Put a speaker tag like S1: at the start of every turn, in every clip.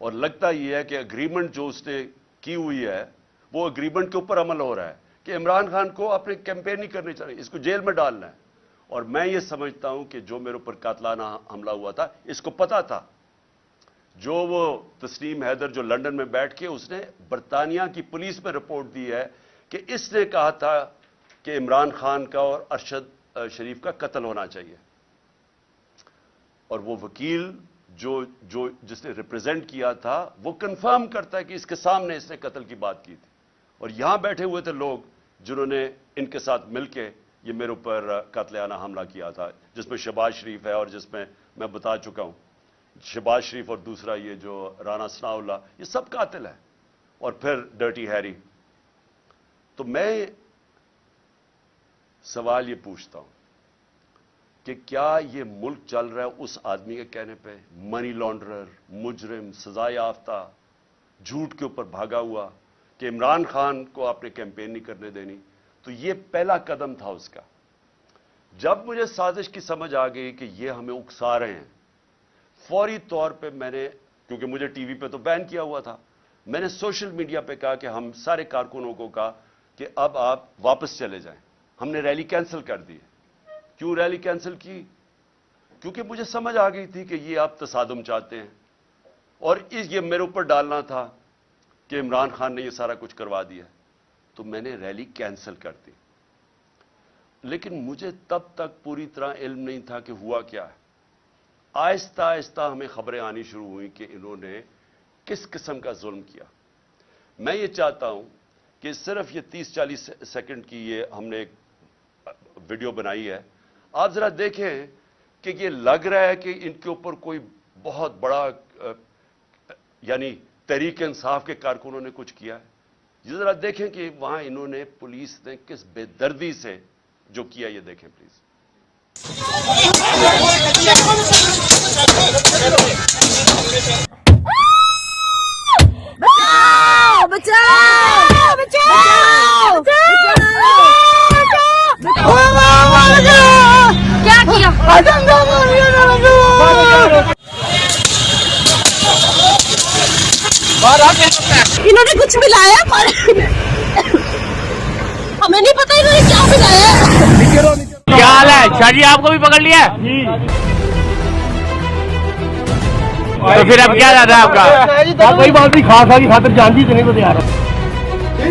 S1: اور لگتا یہ ہے کہ اگریمنٹ جو اس نے کی ہوئی ہے وہ اگریمنٹ کے اوپر عمل ہو رہا ہے کہ عمران خان کو اپنے کیمپین نہیں کرنی چاہیے, اس کو جیل میں ڈالنا ہے. اور میں یہ سمجھتا ہوں کہ جو میرے اوپر قاتلانہ حملہ ہوا تھا اس کو پتا تھا. جو وہ تسنیم حیدر جو لندن میں بیٹھ کے اس نے برطانیہ کی پولیس میں رپورٹ دی ہے کہ اس نے کہا تھا کہ عمران خان کا اور ارشد شریف کا قتل ہونا چاہیے. اور وہ وکیل جس نے ریپرزینٹ کیا تھا وہ کنفرم کرتا ہے کہ اس کے سامنے اس نے قتل کی بات کی تھی. اور یہاں بیٹھے ہوئے تھے لوگ جنہوں نے ان کے ساتھ مل کے یہ میرے اوپر قاتلانہ حملہ کیا تھا, جس میں شہباز شریف ہے اور جس میں میں بتا چکا ہوں شہباز شریف اور دوسرا یہ جو رانا ثناء اللہ, یہ سب قاتل ہیں. اور پھر ڈرٹی ہیری. تو میں سوال یہ پوچھتا ہوں کہ کیا یہ ملک چل رہا ہے اس آدمی کے کہنے پہ, منی لانڈرر, مجرم, سزا یافتہ, جھوٹ کے اوپر بھاگا ہوا, کہ عمران خان کو آپ نے کیمپین نہیں کرنے دینی. تو یہ پہلا قدم تھا اس کا. جب مجھے سازش کی سمجھ آ گئی کہ یہ ہمیں اکسا رہے ہیں, فوری طور پہ میں نے, کیونکہ مجھے ٹی وی پہ تو بین کیا ہوا تھا, میں نے سوشل میڈیا پہ کہا کہ ہم سارے کارکنوں کو کہا کہ اب آپ واپس چلے جائیں. ہم نے ریلی کینسل کر دی. کیوں ریلی کینسل کی؟ کیونکہ مجھے سمجھ آ گئی تھی کہ یہ آپ تصادم چاہتے ہیں اور یہ میرے اوپر ڈالنا تھا کہ عمران خان نے یہ سارا کچھ کروا دیا. تو میں نے ریلی کینسل کر دی. لیکن مجھے تب تک پوری طرح علم نہیں تھا کہ ہوا کیا ہے. آہستہ آہستہ ہمیں خبریں آنی شروع ہوئیں کہ انہوں نے کس قسم کا ظلم کیا. میں یہ چاہتا ہوں کہ صرف یہ 30-40 سیکنڈ کی یہ ہم نے ایک ویڈیو بنائی ہے, آپ ذرا دیکھیں کہ یہ لگ رہا ہے کہ ان کے اوپر کوئی بہت بڑا یعنی تحریک انصاف کے کارکنوں نے کچھ کیا ہے. یہ ذرا دیکھیں کہ وہاں انہوں نے, پولیس نے کس بے دردی سے جو کیا, یہ دیکھیں پلیز.
S2: کیا کیا انہوں نے کچھ ملایا, ہمیں نہیں پتا انہوں نے کیا ملایا.
S3: کیا حال ہے شاہ جی, آپ کو بھی پکڑ لیا تو پھر اب کیا جاتا ہے آپ کا؟
S4: کوئی بات نہیں, خاص کی خاطر جانتی تو نہیں تو تیار.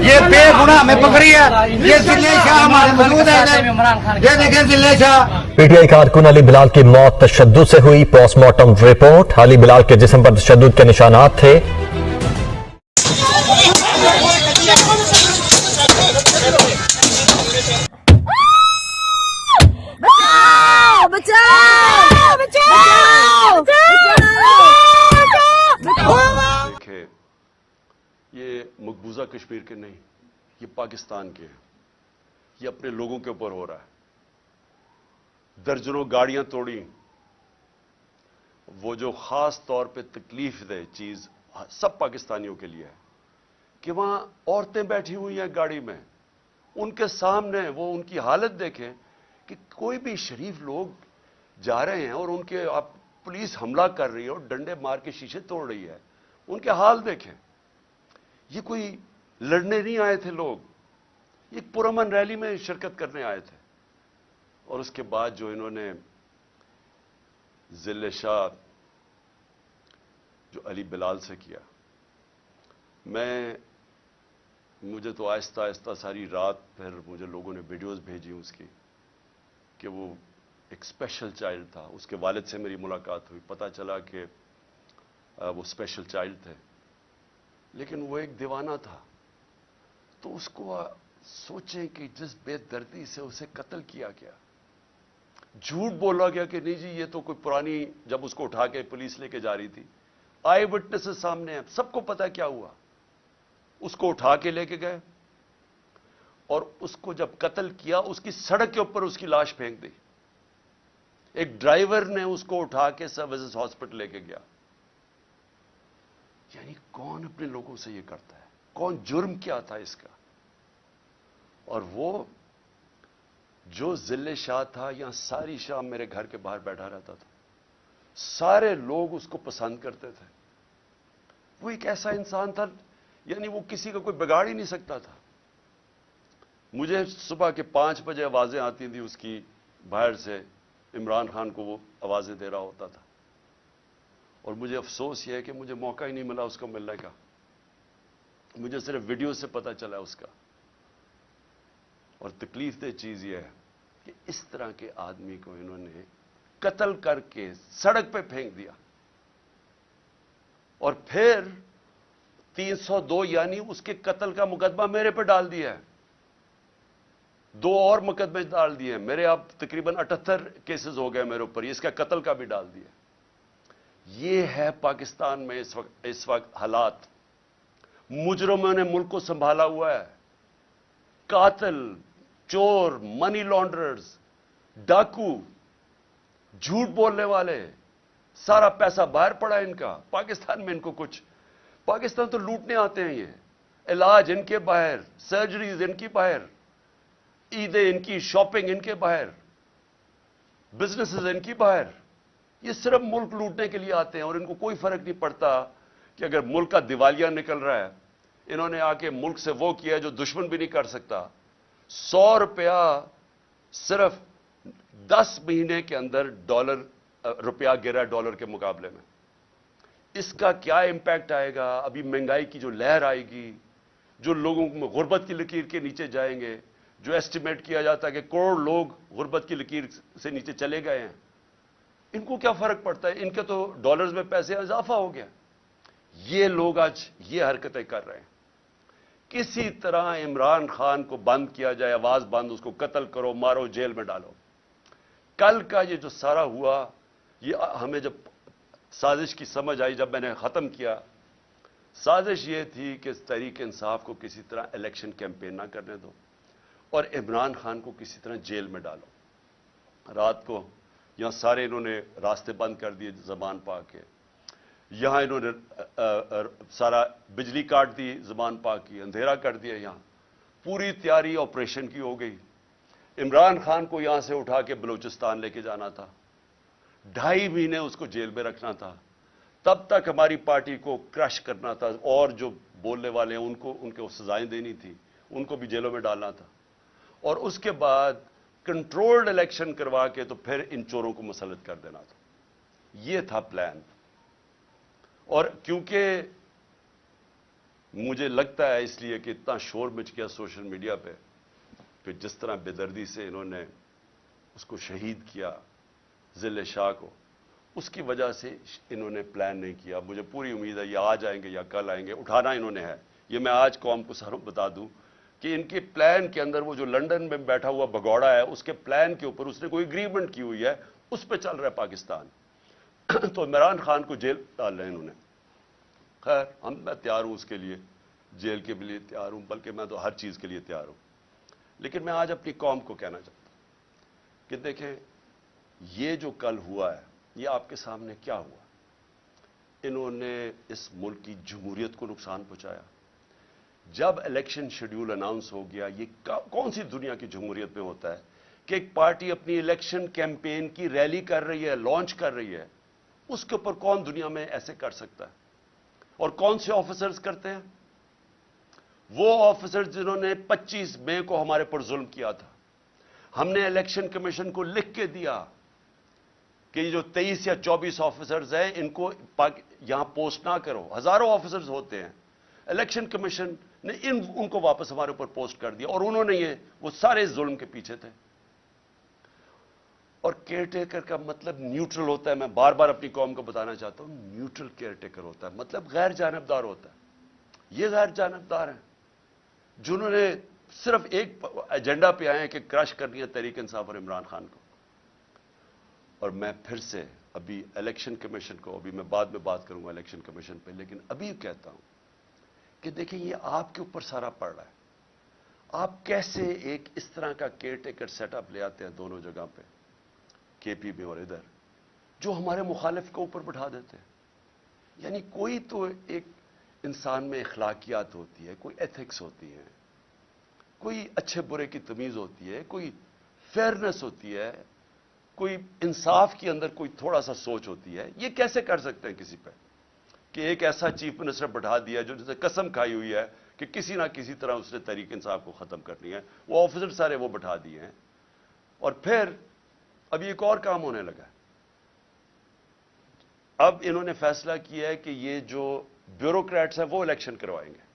S5: یہ بے گناہ ہمیں پکڑی ہے. یہ ضلع شاہ ہمارے موجود ہے, یہ دیکھیں ضلع شاہ.
S6: پی ٹی آئی کارکن علی بلال کی موت تشدد سے ہوئی. پوسٹ مارٹم رپورٹ, علی بلال کے جسم پر تشدد کے نشانات تھے.
S1: دیکھیں, یہ مقبوضہ کشمیر کے نہیں, یہ پاکستان کے ہیں. یہ اپنے لوگوں کے اوپر ہو رہا ہے. درجنوں گاڑیاں توڑی. وہ جو خاص طور پہ تکلیف دہ چیز سب پاکستانیوں کے لیے ہے کہ وہاں عورتیں بیٹھی ہوئی ہیں گاڑی میں, ان کے سامنے وہ ان کی حالت دیکھیں کہ کوئی بھی شریف لوگ جا رہے ہیں اور ان کے آپ پولیس حملہ کر رہی ہے اور ڈنڈے مار کے شیشے توڑ رہی ہے. ان کے حال دیکھیں. یہ کوئی لڑنے نہیں آئے تھے لوگ, یہ پرامن ریلی میں شرکت کرنے آئے تھے. اور اس کے بعد جو انہوں نے ذل شاہ جو علی بلال سے کیا, مجھے تو آہستہ آہستہ ساری رات پھر مجھے لوگوں نے ویڈیوز بھیجی اس کی کہ وہ ایک اسپیشل چائلڈ تھا. اس کے والد سے میری ملاقات ہوئی, پتہ چلا کہ وہ اسپیشل چائلڈ تھے لیکن وہ ایک دیوانہ تھا. تو اس کو سوچیں کہ جس بے دردی سے اسے قتل کیا گیا, جھوٹ بولا گیا کہ نہیں جی یہ تو کوئی پرانی, جب اس کو اٹھا کے پولیس لے کے جا رہی تھی, آئی وٹنسز سامنے ہیں, سب کو پتا کیا ہوا. اس کو اٹھا کے لے کے گئے اور اس کو جب قتل کیا اس کی سڑک کے اوپر اس کی لاش پھینک دی. ایک ڈرائیور نے اس کو اٹھا کے سروسز ہاسپٹل لے کے گیا. یعنی کون اپنے لوگوں سے یہ کرتا ہے؟ کون؟ جرم کیا تھا اس کا؟ اور وہ جو ذل شاہ تھا, یہاں ساری شام میرے گھر کے باہر بیٹھا رہتا تھا, سارے لوگ اس کو پسند کرتے تھے. وہ ایک ایسا انسان تھا یعنی وہ کسی کا کوئی بگاڑ ہی نہیں سکتا تھا. مجھے صبح کے 5 بجے آوازیں آتی تھیں اس کی باہر سے, عمران خان کو وہ آوازیں دے رہا ہوتا تھا, اور مجھے افسوس یہ ہے کہ مجھے موقع ہی نہیں ملا اس کو ملنے کا. مجھے صرف ویڈیو سے پتہ چلا اس کا. اور تکلیف دہ چیز یہ ہے کہ اس طرح کے آدمی کو انہوں نے قتل کر کے سڑک پہ پھینک دیا, اور پھر 302 یعنی اس کے قتل کا مقدمہ میرے پہ ڈال دیا ہے. 2 اور مقدمے ڈال دیے ہیں میرے. اب تقریباً 78 کیسز ہو گئے میرے اوپر, اس کا قتل کا بھی ڈال دیا. یہ ہے پاکستان میں اس وقت حالات. مجرموں نے ملک کو سنبھالا ہوا ہے. قاتل, چور, منی لانڈررز, ڈاکو, جھوٹ بولنے والے, سارا پیسہ باہر پڑا ان کا. پاکستان میں ان کو کچھ, پاکستان تو لوٹنے آتے ہیں. یہ علاج ان کے باہر, سرجریز ان کی باہر, عیدیں ان کی, شاپنگ ان کے باہر, بزنسز ان کی باہر. یہ صرف ملک لوٹنے کے لیے آتے ہیں, اور ان کو کوئی فرق نہیں پڑتا کہ اگر ملک کا دیوالیہ نکل رہا ہے. انہوں نے آ کے ملک سے وہ کیا جو دشمن بھی نہیں کر سکتا. 100 روپیہ صرف 10 مہینے کے اندر روپیہ گرا ڈالر کے مقابلے میں. اس کا کیا امپیکٹ آئے گا؟ ابھی مہنگائی کی جو لہر آئے گی, جو لوگوں میں غربت کی لکیر کے نیچے جائیں گے, جو ایسٹیمیٹ کیا جاتا ہے کہ کروڑ لوگ غربت کی لکیر سے نیچے چلے گئے ہیں, ان کو کیا فرق پڑتا ہے؟ ان کے تو ڈالرز میں پیسے اضافہ ہو گیا. یہ لوگ آج یہ حرکتیں کر رہے ہیں. کسی طرح عمران خان کو بند کیا جائے, آواز بند, اس کو قتل کرو, مارو, جیل میں ڈالو. کل کا یہ جو سارا ہوا, یہ ہمیں جب سازش کی سمجھ آئی, جب میں نے ختم کیا, سازش یہ تھی کہ تحریک انصاف کو کسی طرح الیکشن کیمپین نہ کرنے دو اور عمران خان کو کسی طرح جیل میں ڈالو. رات کو یہاں سارے انہوں نے راستے بند کر دیے زبان پا کے. یہاں انہوں نے سارا بجلی کاٹ دی زبان پا کی, اندھیرا کر دیا. یہاں پوری تیاری آپریشن کی ہو گئی. عمران خان کو یہاں سے اٹھا کے بلوچستان لے کے جانا تھا. 2.5 مہینے اس کو جیل میں رکھنا تھا. تب تک ہماری پارٹی کو کرش کرنا تھا, اور جو بولنے والے ہیں ان کو سزائیں دینی تھی, ان کو بھی جیلوں میں ڈالنا تھا. اور اس کے بعد کنٹرولڈ الیکشن کروا کے تو پھر ان چوروں کو مسلط کر دینا تھا. یہ تھا پلان. اور کیونکہ مجھے لگتا ہے اس لیے کہ اتنا شور مچ گیا سوشل میڈیا پہ کہ جس طرح بے دردی سے انہوں نے اس کو شہید کیا, ذل شاہ کو, اس کی وجہ سے انہوں نے پلان نہیں کیا. مجھے پوری امید ہے یہ آج آئیں گے یا کل آئیں گے, اٹھانا انہوں نے ہے. یہ میں آج قوم کو ساروں بتا دوں کہ ان کے پلان کے اندر وہ جو لندن میں بیٹھا ہوا بگوڑا ہے, اس کے پلان کے اوپر اس نے کوئی اگریمنٹ کی ہوئی ہے, اس پہ چل رہا ہے پاکستان. تو عمران خان کو جیل ڈال رہے ہیں انہوں نے. خیر, میں تیار ہوں اس کے لیے, جیل کے لیے تیار ہوں, بلکہ میں تو ہر چیز کے لیے تیار ہوں. لیکن میں آج اپنی قوم کو کہنا چاہتا ہوں کہ دیکھیں, یہ جو کل ہوا ہے یہ آپ کے سامنے کیا ہوا. انہوں نے اس ملک کی جمہوریت کو نقصان پہنچایا. جب الیکشن شیڈیول اناؤنس ہو گیا, یہ کون سی دنیا کی جمہوریت میں ہوتا ہے کہ ایک پارٹی اپنی الیکشن کیمپین کی ریلی کر رہی ہے, لانچ کر رہی ہے, اس کے اوپر کون دنیا میں ایسے کر سکتا ہے؟ اور کون سے آفیسرز کرتے ہیں؟ وہ آفیسرز جنہوں نے 25 مئی کو ہمارے پر ظلم کیا تھا. ہم نے الیکشن کمیشن کو لکھ کے دیا کہ یہ جو 23 یا 24 آفیسرز ہیں ان کو یہاں پوسٹ نہ کرو. ہزاروں آفیسرز ہوتے ہیں. الیکشن کمیشن نے ان کو واپس ہمارے اوپر پوسٹ کر دیا, اور انہوں نے وہ سارے ظلم کے پیچھے تھے. اور کیئر ٹیکر کا مطلب نیوٹرل ہوتا ہے. میں بار بار اپنی قوم کو بتانا چاہتا ہوں, نیوٹرل کیئر ٹیکر ہوتا ہے, مطلب غیر جانبدار ہوتا ہے. یہ غیر جانبدار ہیں جنہوں نے صرف ایک ایجنڈا پہ آئے ہیں کہ کرش کرنی ہے تحریک انصاف اور عمران خان کو. اور میں پھر سے ابھی الیکشن کمیشن کو, ابھی میں بعد میں بات کروں گا الیکشن کمیشن پہ, لیکن ابھی کہتا ہوں کہ دیکھیں یہ آپ کے اوپر سارا پڑ رہا ہے. آپ کیسے ایک اس طرح کا کیئر ٹیکر سیٹ اپ لے آتے ہیں دونوں جگہ پہ, کے پی میں اور ادھر, جو ہمارے مخالف کے اوپر بٹھا دیتے ہیں. یعنی کوئی تو ایک انسان میں اخلاقیات ہوتی ہے, کوئی ایتھکس ہوتی ہے, کوئی اچھے برے کی تمیز ہوتی ہے, کوئی فیئرنس ہوتی ہے, کوئی انصاف کے اندر کوئی تھوڑا سا سوچ ہوتی ہے. یہ کیسے کر سکتے ہیں کسی پہ؟ کہ ایک ایسا چیف منسٹر بٹھا دیا جو جسے قسم کھائی ہوئی ہے کہ کسی نہ کسی طرح اس نے تحریک انصاف کو ختم کرنی ہے. وہ آفیسر سارے وہ بٹھا دیے ہیں. اور پھر اب ایک اور کام ہونے لگا ہے. اب انہوں نے فیصلہ کیا ہے کہ یہ جو بیوروکریٹس ہیں وہ الیکشن کروائیں گے.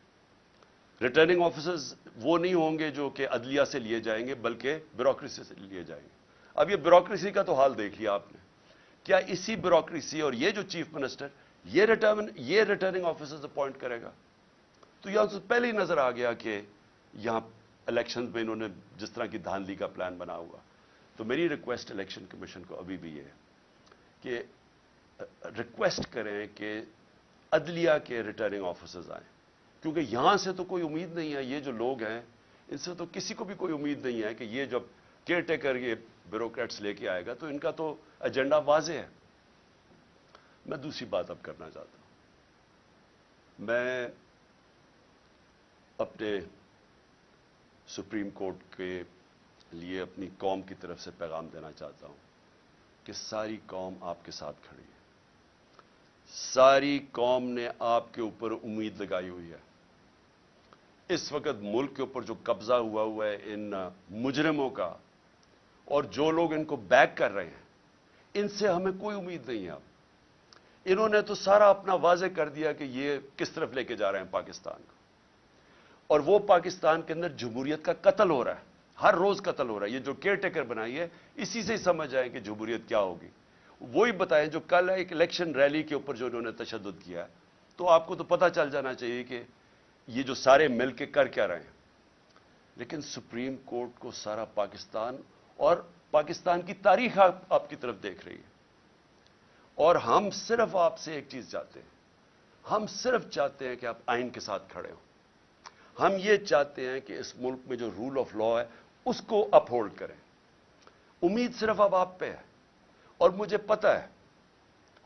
S1: ریٹرننگ آفیسرز وہ نہیں ہوں گے جو کہ عدلیہ سے لیے جائیں گے بلکہ بیوروکریسی سے لیے جائیں گے. اب یہ بیوروکریسی کا تو حال دیکھ لیا آپ نے. کیا اسی بیوروکریسی اور یہ جو چیف منسٹر یہ ریٹرننگ آفیسرز اپوائنٹ کرے گا؟ تو یہاں سے پہلے ہی نظر آ گیا کہ یہاں الیکشن میں انہوں نے جس طرح کی دھاندلی کا پلان بنا ہوا. تو میری ریکویسٹ الیکشن کمیشن کو ابھی بھی یہ ہے کہ ریکویسٹ کریں کہ عدلیہ کے ریٹرننگ آفیسرز آئیں, کیونکہ یہاں سے تو کوئی امید نہیں ہے. یہ جو لوگ ہیں ان سے تو کسی کو بھی کوئی امید نہیں ہے کہ یہ جب کیئر ٹیکر یہ بیوروکریٹس لے کے آئے گا تو ان کا تو ایجنڈا واضح ہے. میں دوسری بات اب کرنا چاہتا ہوں. میں اپنے سپریم کورٹ کے لیے اپنی قوم کی طرف سے پیغام دینا چاہتا ہوں کہ ساری قوم آپ کے ساتھ کھڑی ہے. ساری قوم نے آپ کے اوپر امید لگائی ہوئی ہے. اس وقت ملک کے اوپر جو قبضہ ہوا ہے ان مجرموں کا اور جو لوگ ان کو بیک کر رہے ہیں ان سے ہمیں کوئی امید نہیں ہے. اب انہوں نے تو سارا اپنا واضح کر دیا کہ یہ کس طرف لے کے جا رہے ہیں پاکستان کو, اور وہ پاکستان کے اندر جمہوریت کا قتل ہو رہا ہے. ہر روز قتل ہو رہا ہے. یہ جو کیئر ٹیکر بنائی ہے اسی سے ہی سمجھ آئے کہ جمہوریت کیا ہوگی. وہی بتائیں جو کل ایک الیکشن ریلی کے اوپر جو انہوں نے تشدد کیا ہے, تو آپ کو تو پتہ چل جانا چاہیے کہ یہ جو سارے مل کے کر کیا رہے ہیں. لیکن سپریم کورٹ کو سارا پاکستان اور پاکستان کی تاریخ آپ کی طرف دیکھ رہی ہے. اور ہم صرف آپ سے ایک چیز چاہتے ہیں. ہم صرف چاہتے ہیں کہ آپ آئین کے ساتھ کھڑے ہوں. ہم یہ چاہتے ہیں کہ اس ملک میں جو رول آف لا ہے اس کو اپ ہولڈ کریں. امید صرف اب آپ پہ ہے, اور مجھے پتہ ہے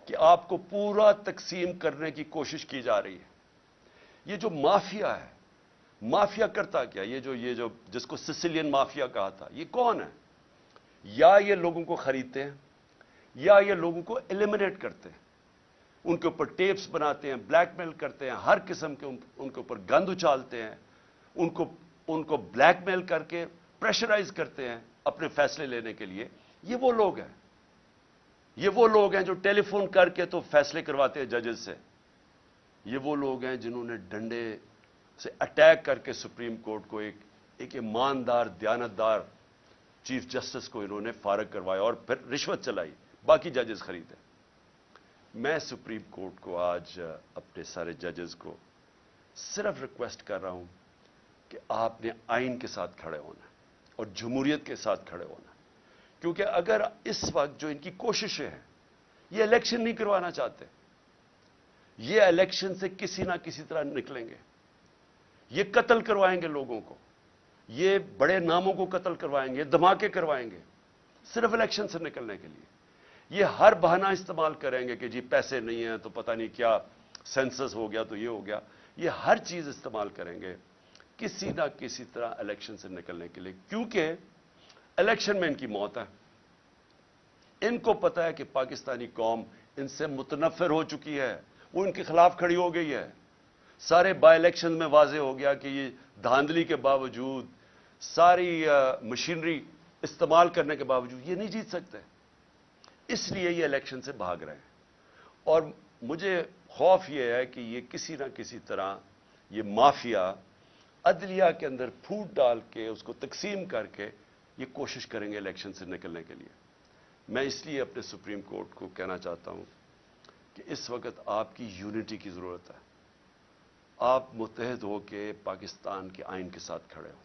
S1: کہ آپ کو پورا تقسیم کرنے کی کوشش کی جا رہی ہے. یہ جو مافیا ہے, مافیا کرتا کیا؟ یہ جو جس کو سسیلین مافیا کہا تھا, یہ کون ہے؟ یا یہ لوگوں کو خریدتے ہیں یا یہ لوگوں کو ایلیمنیٹ کرتے ہیں. ان کے اوپر ٹیپس بناتے ہیں, بلیک میل کرتے ہیں, ہر قسم کے ان کے اوپر گند اچھالتے ہیں, ان کو بلیک میل کر کے پریشرائز کرتے ہیں اپنے فیصلے لینے کے لیے. یہ وہ لوگ ہیں. یہ وہ لوگ ہیں جو ٹیلی فون کر کے تو فیصلے کرواتے ہیں ججز سے. یہ وہ لوگ ہیں جنہوں نے ڈنڈے سے اٹیک کر کے سپریم کورٹ کو ایک ایماندار دیانتدار چیف جسٹس کو انہوں نے فارغ کروایا اور پھر رشوت چلائی, باقی ججز خریدے. میں سپریم کورٹ کو آج اپنے سارے ججز کو صرف ریکویسٹ کر رہا ہوں کہ آپ نے آئین کے ساتھ کھڑے ہونا اور جمہوریت کے ساتھ کھڑے ہونا. کیونکہ اگر اس وقت جو ان کی کوششیں ہیں, یہ الیکشن نہیں کروانا چاہتے, یہ الیکشن سے کسی نہ کسی طرح نکلیں گے. یہ قتل کروائیں گے لوگوں کو, یہ بڑے ناموں کو قتل کروائیں گے, دھماکے کروائیں گے صرف الیکشن سے نکلنے کے لیے. یہ ہر بہانہ استعمال کریں گے کہ جی پیسے نہیں ہیں تو پتہ نہیں کیا سینسس ہو گیا تو یہ ہو گیا. یہ ہر چیز استعمال کریں گے کسی نہ کسی طرح الیکشن سے نکلنے کے لیے, کیونکہ الیکشن میں ان کی موت ہے. ان کو پتہ ہے کہ پاکستانی قوم ان سے متنفر ہو چکی ہے, وہ ان کے خلاف کھڑی ہو گئی ہے. سارے بائی الیکشن میں واضح ہو گیا کہ یہ دھاندلی کے باوجود, ساری مشینری استعمال کرنے کے باوجود یہ نہیں جیت سکتے. اس لیے یہ الیکشن سے بھاگ رہے ہیں. اور مجھے خوف یہ ہے کہ یہ کسی نہ کسی طرح یہ مافیا عدلیہ کے اندر پھوٹ ڈال کے اس کو تقسیم کر کے یہ کوشش کریں گے الیکشن سے نکلنے کے لیے. میں اس لیے اپنے سپریم کورٹ کو کہنا چاہتا ہوں کہ اس وقت آپ کی یونٹی کی ضرورت ہے. آپ متحد ہو کے پاکستان کے آئین کے ساتھ کھڑے ہوں.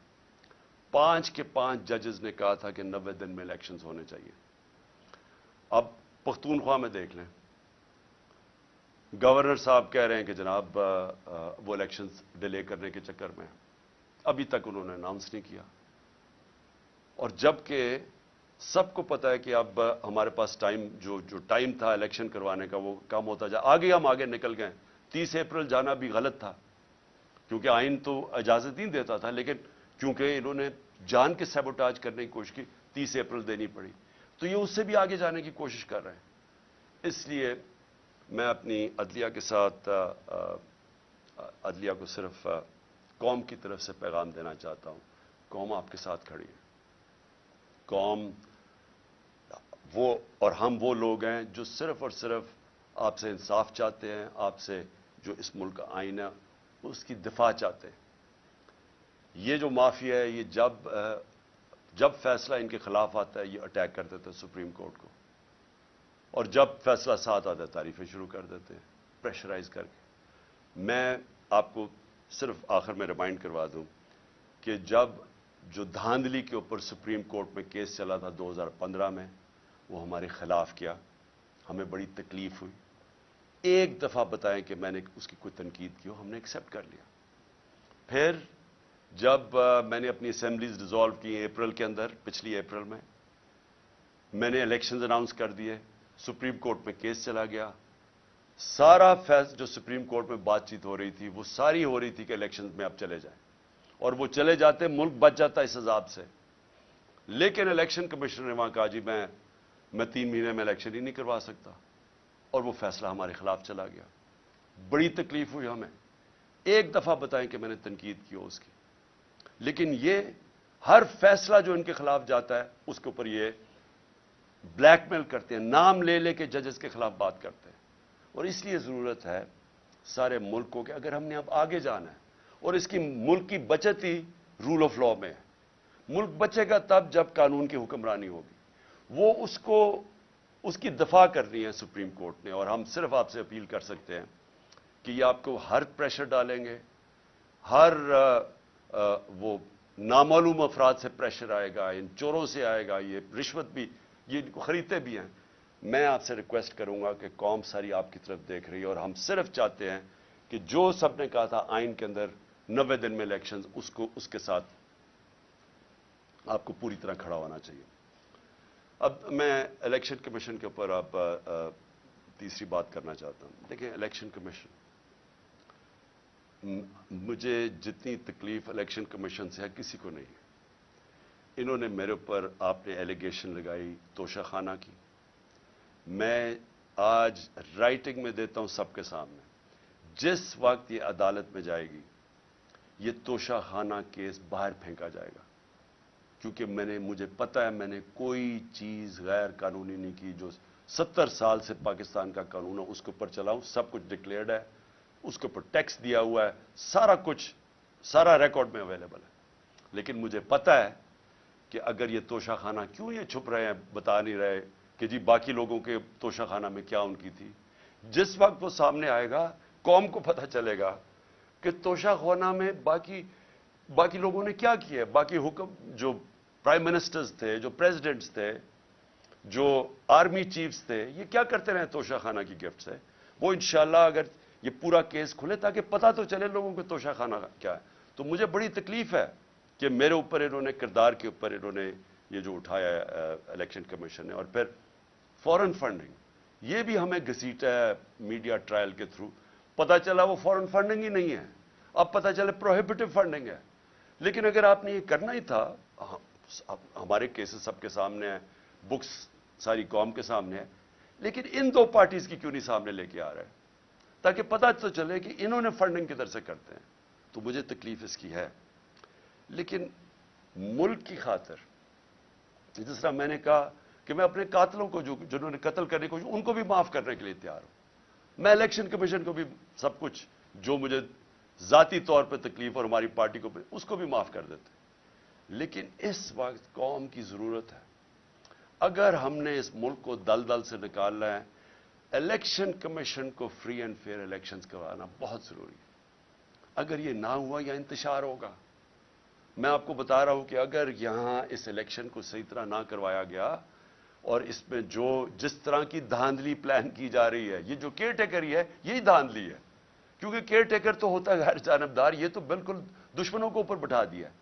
S1: 5 کے 5 ججز نے کہا تھا کہ 90 دن میں الیکشنز ہونے چاہیے. اب پختونخوا میں دیکھ لیں, گورنر صاحب کہہ رہے ہیں کہ جناب وہ الیکشنز ڈیلے کرنے کے چکر میں ابھی تک انہوں نے اناؤنس نہیں کیا. اور جبکہ سب کو پتا ہے کہ اب ہمارے پاس ٹائم جو ٹائم تھا الیکشن کروانے کا وہ کم ہوتا جا, ہم آگے نکل گئے. 30 اپریل جانا بھی غلط تھا کیونکہ آئین تو اجازت نہیں دیتا تھا, لیکن کیونکہ انہوں نے جان کے سیبوٹاج کرنے کی کوشش کی 30 اپریل دینی پڑی. تو یہ اس سے بھی آگے جانے کی کوشش کر رہے ہیں. اس لیے میں اپنی عدلیہ کے ساتھ عدلیہ کو صرف قوم کی طرف سے پیغام دینا چاہتا ہوں. قوم آپ کے ساتھ کھڑی ہے. قوم وہ اور ہم وہ لوگ ہیں جو صرف اور صرف آپ سے انصاف چاہتے ہیں, آپ سے جو اس ملک کا آئین ہے اس کی دفاع چاہتے ہیں. یہ جو مافیا ہے یہ جب فیصلہ ان کے خلاف آتا ہے یہ اٹیک کر دیتے ہیں سپریم کورٹ کو, اور جب فیصلہ ساتھ آتا ہے تعریفیں شروع کر دیتے ہیں پریشرائز کر کے. میں آپ کو صرف آخر میں ریمائنڈ کروا دوں کہ جب جو دھاندلی کے اوپر سپریم کورٹ میں کیس چلا تھا 2015 میں, وہ ہمارے خلاف کیا, ہمیں بڑی تکلیف ہوئی. ایک دفعہ بتائیں کہ میں نے اس کی کوئی تنقید کی ہو, ہم نے ایکسیپٹ کر لیا. پھر جب میں نے اپنی اسمبلیز ڈیزالو کی اپریل کے اندر, پچھلی اپریل میں نے الیکشنز اناؤنس کر دیے, سپریم کورٹ میں کیس چلا گیا. سارا جو سپریم کورٹ میں بات چیت ہو رہی تھی وہ ساری ہو رہی تھی کہ الیکشنز میں اب چلے جائیں, اور وہ چلے جاتے ملک بچ جاتا اس عذاب سے. لیکن الیکشن کمیشنر نے وہاں کہا جی میں 3 مہینے میں الیکشن ہی نہیں کروا سکتا, اور وہ فیصلہ ہمارے خلاف چلا گیا. بڑی تکلیف ہوئی ہمیں. ایک دفعہ بتائیں کہ میں نے تنقید کی ہو اس کی. لیکن یہ ہر فیصلہ جو ان کے خلاف جاتا ہے اس کے اوپر یہ بلیک میل کرتے ہیں, نام لے لے کے ججز کے خلاف بات کرتے ہیں. اور اس لیے ضرورت ہے سارے ملک کو کہ اگر ہم نے اب آگے جانا ہے, اور اس کی ملک کی بچت ہی رول آف لا میں ہے. ملک بچے گا تب جب قانون کی حکمرانی ہوگی. وہ اس کی دفاع کرنی ہے سپریم کورٹ نے, اور ہم صرف آپ سے اپیل کر سکتے ہیں کہ یہ آپ کو ہر پریشر ڈالیں گے, ہر وہ نامعلوم افراد سے پریشر آئے گا, ان چوروں سے آئے گا, یہ رشوت بھی یہ خریدتے بھی ہیں. میں آپ سے ریکویسٹ کروں گا کہ قوم ساری آپ کی طرف دیکھ رہی ہے, اور ہم صرف چاہتے ہیں کہ جو سب نے کہا تھا آئین کے اندر 90 دن میں الیکشنز, اس کے ساتھ آپ کو پوری طرح کھڑا ہونا چاہیے. اب میں الیکشن کمیشن کے اوپر اب تیسری بات کرنا چاہتا ہوں. دیکھیں الیکشن کمیشن, مجھے جتنی تکلیف الیکشن کمیشن سے ہے کسی کو نہیں ہے. انہوں نے میرے اوپر, آپ نے ایلیگیشن لگائی توشہ خانہ کی. میں آج رائٹنگ میں دیتا ہوں سب کے سامنے, جس وقت یہ عدالت میں جائے گی یہ توشہ خانہ کیس باہر پھینکا جائے گا, کیونکہ مجھے پتہ ہے میں نے کوئی چیز غیر قانونی نہیں کی. جو 70 سال سے پاکستان کا قانون ہے اس کے اوپر چلاؤں, سب کچھ ڈکلیئرڈ ہے, اس کے اوپر ٹیکس دیا ہوا ہے, سارا کچھ, سارا ریکارڈ میں اویلیبل ہے. لیکن مجھے پتہ ہے کہ اگر یہ توشہ خانہ کیوں یہ چھپ رہے ہیں, بتا نہیں رہے کہ جی باقی لوگوں کے توشہ خانہ میں کیا ان کی تھی. جس وقت وہ سامنے آئے گا قوم کو پتہ چلے گا کہ توشہ خانہ میں باقی لوگوں نے کیا کیا ہے. باقی حکم جو پرائم منسٹرز تھے, جو پریزیڈنٹس تھے, جو آرمی چیفز تھے, یہ کیا کرتے رہے توشہ خانہ کی گفٹ سے. وہ انشاءاللہ اگر یہ پورا کیس کھلے تاکہ پتہ تو چلے لوگوں کو توشہ خانہ کیا ہے. تو مجھے بڑی تکلیف ہے کہ میرے اوپر انہوں نے, کردار کے اوپر انہوں نے یہ جو اٹھایا ہے الیکشن کمیشن نے. اور پھر فورن فنڈنگ, یہ بھی ہمیں گھسیٹا ہے میڈیا ٹرائل کے تھرو. پتہ چلا وہ فورن فنڈنگ ہی نہیں ہے, اب پتہ چلے پروہیبٹیو فنڈنگ ہے. لیکن اگر آپ نے یہ کرنا ہی تھا, ہمارے کیسز سب کے سامنے ہیں, بکس ساری قوم کے سامنے ہے, لیکن ان 2 پارٹیز کی کیوں نہیں سامنے لے کے آ رہے ہیں تاکہ پتہ تو چلے کہ انہوں نے فنڈنگ کدھر سے کرتے ہیں. تو مجھے تکلیف اس کی ہے. لیکن ملک کی خاطر, جس طرح میں نے کہا کہ میں اپنے قاتلوں کو جنہوں نے قتل کرنے کو, ان کو بھی معاف کرنے کے لیے تیار ہوں. میں الیکشن کمیشن کو بھی سب کچھ جو مجھے ذاتی طور پہ تکلیف اور ہماری پارٹی کو اس کو بھی معاف کر دیتے. لیکن اس وقت قوم کی ضرورت ہے. اگر ہم نے اس ملک کو دلدل سے نکالنا ہے, الیکشن کمیشن کو فری اینڈ فیئر الیکشنز کروانا بہت ضروری ہے. اگر یہ نہ ہوا یا انتشار ہوگا. میں آپ کو بتا رہا ہوں کہ اگر یہاں اس الیکشن کو صحیح طرح نہ کروایا گیا, اور اس میں جس طرح کی دھاندلی پلان کی جا رہی ہے, یہ جو کیئر ٹیکر ہی ہے یہی دھاندلی ہے, کیونکہ کیئر ٹیکر تو ہوتا ہے غیر جانبدار, یہ تو بالکل دشمنوں کو اوپر بٹھا دیا ہے.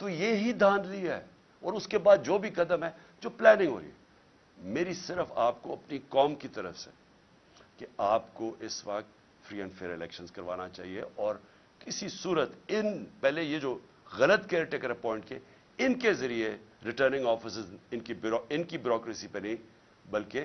S1: تو یہی دھاندلی ہے. اور اس کے بعد جو بھی قدم ہے, جو پلاننگ ہو رہی ہے, میری صرف آپ کو اپنی قوم کی طرف سے کہ آپ کو اس وقت فری اینڈ فیئر الیکشنز کروانا چاہیے. اور کسی صورت پہلے یہ جو غلط کیئر ٹیکر اپوائنٹ کیے, ان کے ذریعے ریٹرننگ آفیسرز ان کی بیوروکریسی پہ نہیں بلکہ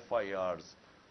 S1: FIRs,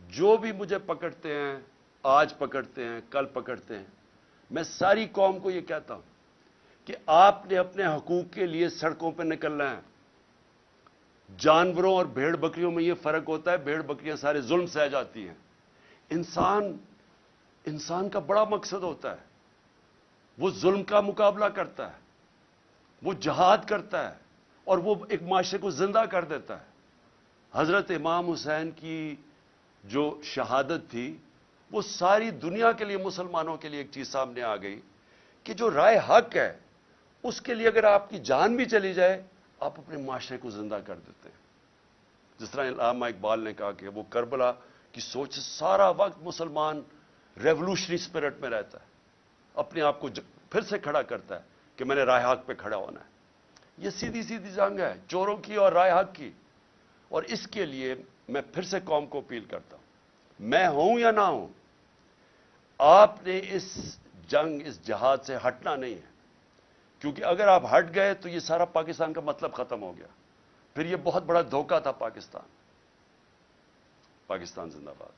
S1: جو بھی مجھے پکڑتے ہیں، آج پکڑتے ہیں، کل پکڑتے ہیں، میں ساری قوم کو یہ کہتا ہوں کہ آپ نے اپنے حقوق کے لیے سڑکوں پہ نکلنا ہے. جانوروں اور بھیڑ بکریوں میں یہ فرق ہوتا ہے، بھیڑ بکریاں سارے ظلم سہ جاتی ہیں. انسان کا بڑا مقصد ہوتا ہے، وہ ظلم کا مقابلہ کرتا ہے، وہ جہاد کرتا ہے اور وہ ایک معاشرے کو زندہ کر دیتا ہے. حضرت امام حسین کی جو شہادت تھی وہ ساری دنیا کے لیے، مسلمانوں کے لیے ایک چیز سامنے آ گئی کہ جو رائے حق ہے اس کے لیے اگر آپ کی جان بھی چلی جائے آپ اپنے معاشرے کو زندہ کر دیتے ہیں. جس طرح علامہ اقبال نے کہا کہ وہ کربلا کی سوچ سے سارا وقت مسلمان ریولوشنری اسپرٹ میں رہتا ہے، اپنے آپ کو پھر سے کھڑا کرتا ہے کہ میں نے رائے حق پہ کھڑا ہونا ہے. یہ سیدھی سیدھی جنگ ہے چوروں کی اور رائے حق کی، اور اس کے لیے میں پھر سے قوم کو اپیل کرتا ہوں، میں ہوں یا نہ ہوں، آپ نے اس جنگ، اس جہاد سے ہٹنا نہیں ہے. کیونکہ اگر آپ ہٹ گئے تو یہ سارا پاکستان کا مطلب ختم ہو گیا، پھر یہ بہت بڑا دھوکہ تھا. پاکستان زندہ باد.